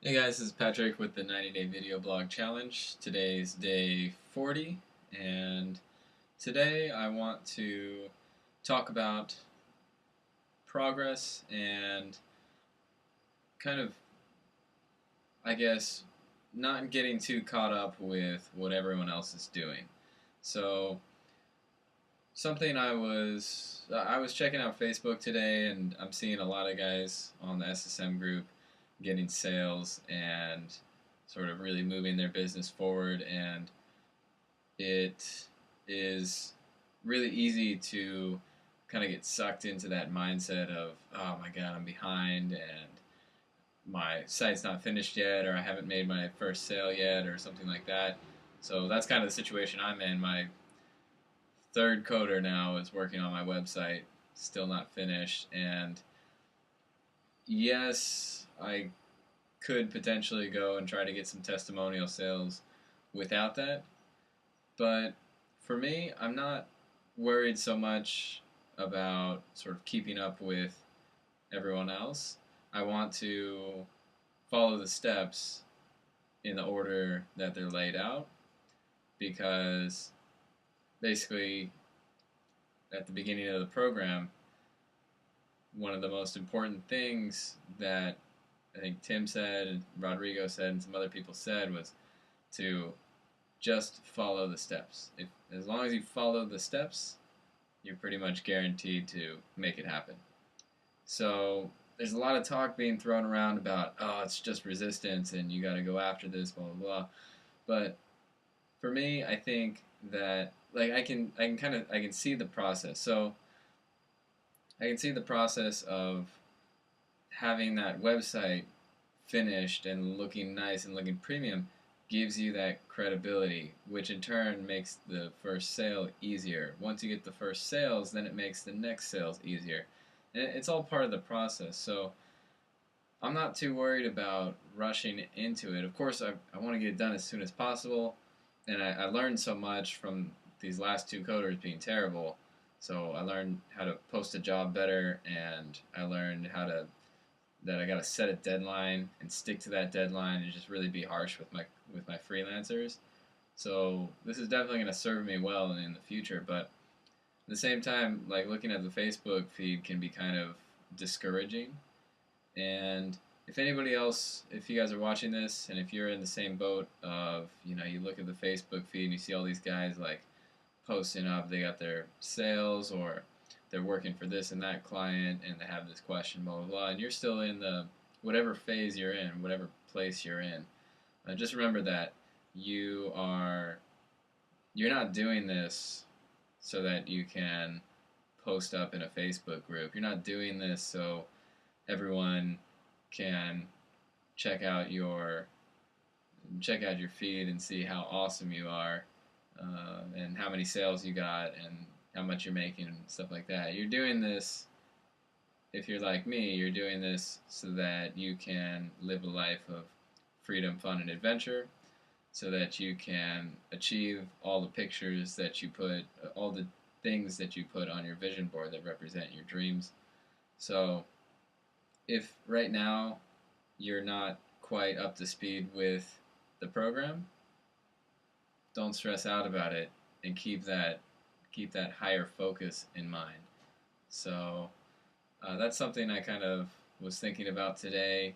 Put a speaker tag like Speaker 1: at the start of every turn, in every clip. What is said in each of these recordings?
Speaker 1: Hey guys, this is Patrick with the 90-Day Video Blog Challenge. Today's day 40, and today I want to talk about progress and kind of, I guess, not getting too caught up with what everyone else is doing. So, something I was checking out Facebook today, and I'm seeing a lot of guys on the SSM group getting sales and sort of really moving their business forward, and it is really easy to kind of get sucked into that mindset of, oh my god, I'm behind and my site's not finished yet, or I haven't made my first sale yet, or something like that. So that's kind of the situation I'm in. My third coder now is working on my website, still not finished, and yes, I could potentially go and try to get some testimonial sales without that. But for me, I'm not worried so much about sort of keeping up with everyone else. I want to follow the steps in the order that they're laid out, because basically at the beginning of the program, one of the most important things that I think Tim said and Rodrigo said and some other people said was to just follow the steps. If as long as you follow the steps, you're pretty much guaranteed to make it happen. So there's a lot of talk being thrown around about, oh, it's just resistance and you got to go after this, blah blah blah. But for me, I think that like I can see the process. So I can see the process of having that website finished and looking nice and looking premium gives you that credibility, which in turn makes the first sale easier. Once you get the first sales, then it makes the next sales easier. And it's all part of the process. So I'm not too worried about rushing into it. Of course, I want to get it done as soon as possible. And I learned so much from these last two coders being terrible. So I learned how to post a job better, and I learned that I got to set a deadline and stick to that deadline and just really be harsh with my freelancers. So this is definitely going to serve me well in the future. But at the same time, like looking at the Facebook feed can be kind of discouraging. And if anybody else, if you guys are watching this, and if you're in the same boat of, you look at the Facebook feed and you see all these guys like posting up, they got their sales, or they're working for this and that client and they have this question, blah blah blah, and you're still in the whatever phase you're in, whatever place you're in. Just remember that you are you're not doing this so that you can post up in a Facebook group. You're not doing this so everyone can check out your feed and see how awesome you are, and how many sales you got and how much you're making and stuff like that. You're doing this, if you're like me, you're doing this so that you can live a life of freedom, fun, and adventure, so that you can achieve all the pictures that you put, all the things that you put on your vision board that represent your dreams. So if right now you're not quite up to speed with the program, don't stress out about it and keep that higher focus in mind. So that's something I kind of was thinking about today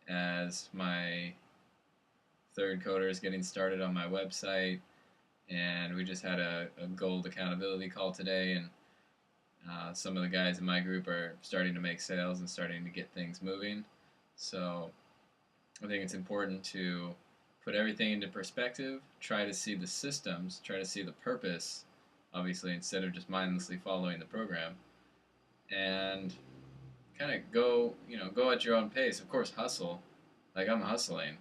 Speaker 1: as my third coder is getting started on my website, and we just had a gold accountability call today, and some of the guys in my group are starting to make sales and starting to get things moving. So I think it's important to put everything into perspective, try to see the systems, try to see the purpose, obviously, instead of just mindlessly following the program, and kind of go at your own pace. Of course, hustle. Like I'm hustling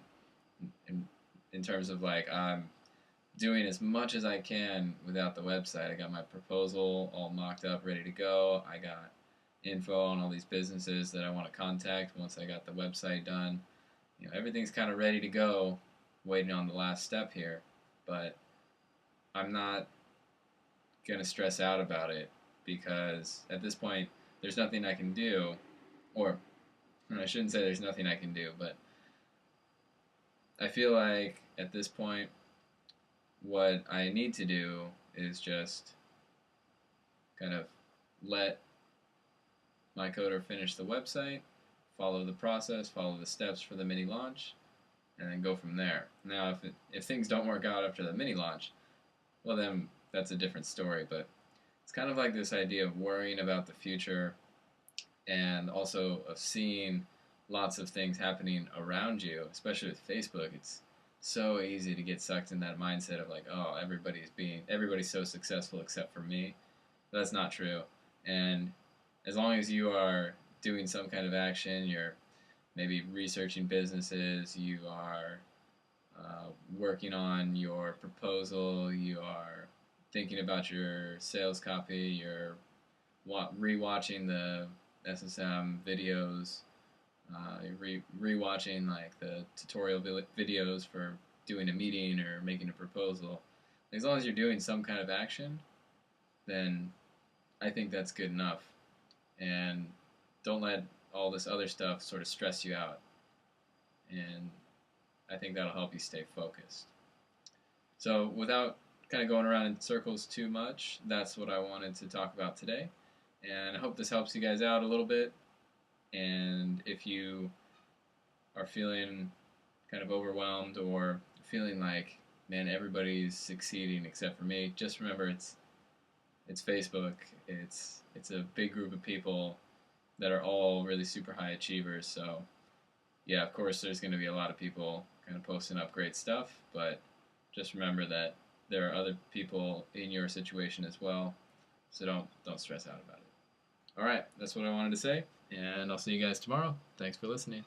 Speaker 1: in terms of like I'm doing as much as I can without the website. I got my proposal all mocked up, ready to go. I got info on all these businesses that I want to contact once I got the website done. Everything's kind of ready to go, waiting on the last step here. But I'm not going to stress out about it, because at this point, there's nothing I can do, or I shouldn't say there's nothing I can do, but I feel like at this point, what I need to do is just kind of let my coder finish the website, follow the process, follow the steps for the mini launch, and then go from there. Now, if things don't work out after the mini launch, well, then that's a different story. But it's kind of like this idea of worrying about the future and also of seeing lots of things happening around you, especially with Facebook. It's so easy to get sucked in that mindset of like, oh, everybody's so successful except for me. But that's not true. And as long as you are doing some kind of action, you're maybe researching businesses, you are working on your proposal, you are thinking about your sales copy, you're rewatching the SSM videos, rewatching like the tutorial videos for doing a meeting or making a proposal. As long as you're doing some kind of action, then I think that's good enough. And don't let all this other stuff sort of stress you out. And I think that'll help you stay focused. So without kind of going around in circles too much, that's what I wanted to talk about today. And I hope this helps you guys out a little bit. And if you are feeling kind of overwhelmed or feeling like, man, everybody's succeeding except for me, just remember it's Facebook. It's a big group of people that are all really super high achievers. So yeah, of course, there's going to be a lot of people kind of posting up great stuff, but just remember that there are other people in your situation as well. So don't stress out about it. All right, that's what I wanted to say, and I'll see you guys tomorrow. Thanks for listening.